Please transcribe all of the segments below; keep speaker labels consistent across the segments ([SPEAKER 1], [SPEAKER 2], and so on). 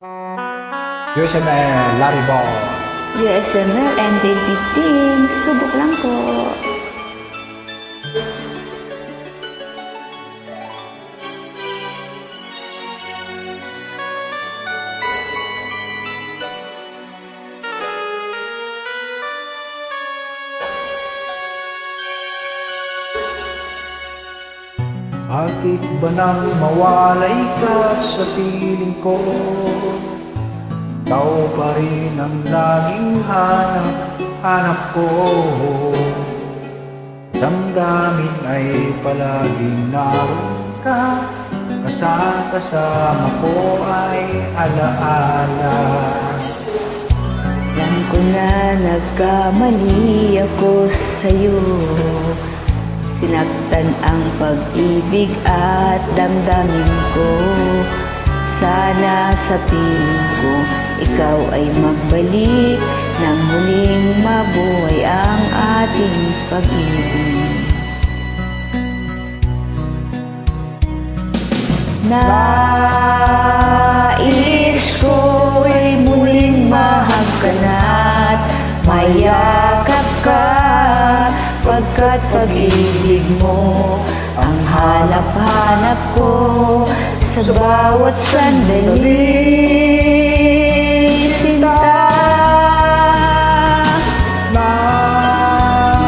[SPEAKER 1] USML, Larry Ball.
[SPEAKER 2] USML MJ15, subok lang po.
[SPEAKER 1] Bakit ba nang mawalay ka sa piling ko? Ikaw pa rin ang laging hanap ko. Damdamin ay palaging naroon ka, kasama ko ay alaala.
[SPEAKER 2] Alam ko na nagkamali ako sa'yo. Sinaktan ang pag-ibig at damdamin ko. Sana sa piling ko, ikaw ay magbalik nang muling mabuhay ang ating pag-ibig. Nais ko'y muling mahagkanat, mayakap ka, pagkat pag-ibig mo ang hanap-hanap ko sa bawat sandali, sinta.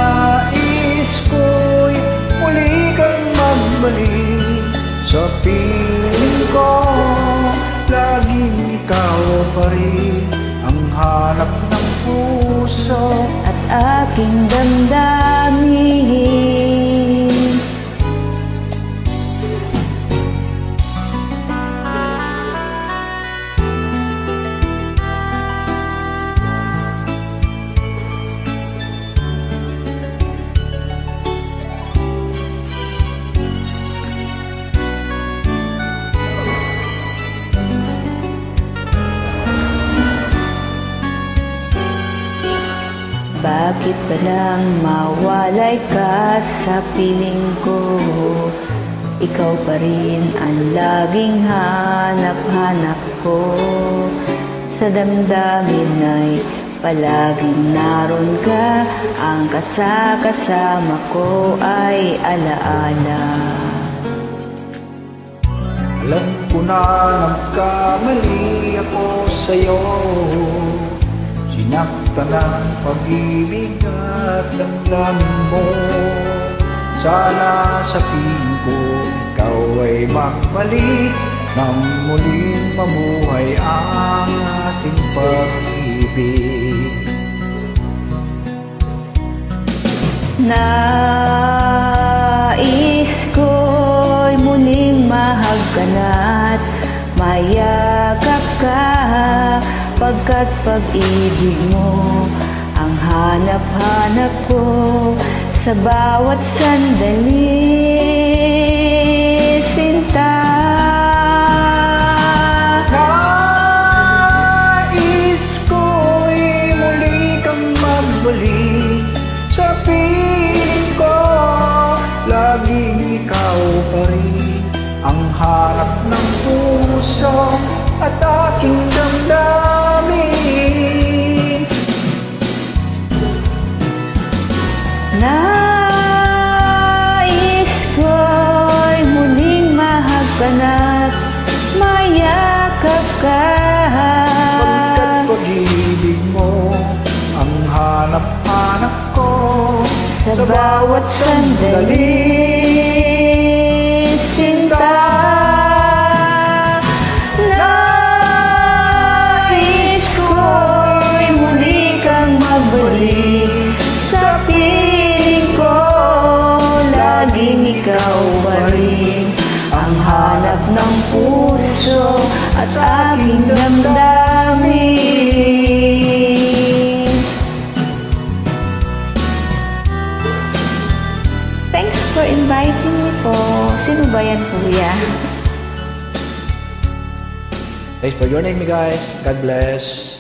[SPEAKER 1] Nais ko'y muli kang magbalik sa piling ko. Laging ikaw pa rin ang hanap ng puso
[SPEAKER 2] At aking damdamin. Bakit ba nang mawalay ka sa piling ko? Ikaw pa rin ang laging hanap-hanap ko. Sa damdamin ay palaging naroon ka, ang kasama ko ay alaala.
[SPEAKER 1] Alam ko na nagkamali ako sa'yo. Sinaktan ang pag-ibig at damdamin mo. Sana sa piling ko, ikaw ay magbalik nang muling mamuhay ang ating pag-ibig.
[SPEAKER 2] Nais ko'y muling mahagkanat, mayakap ka, pagkat pag-ibig mo ang hanap-hanap ko sa bawat sandali, sinta.
[SPEAKER 1] Nais ko'y muli kang magbalik sa piling ko. Laging ikaw pa rin ang hanap ng puso at aking damdamin.
[SPEAKER 2] Nais ko'y muling mahagkanat, mayakap ka,
[SPEAKER 1] Pagkat pag-ibig mo ang hanap-hanap ko
[SPEAKER 2] sa bawat sandali, sinta. Nais ko'y muli kang magbalik sa piling ko. Laging ikaw pa rin ang hanap ng puso at aking damdamin. Thanks for inviting me po. Sino ba yan, kuya?
[SPEAKER 1] Thanks for joining me, guys. God bless.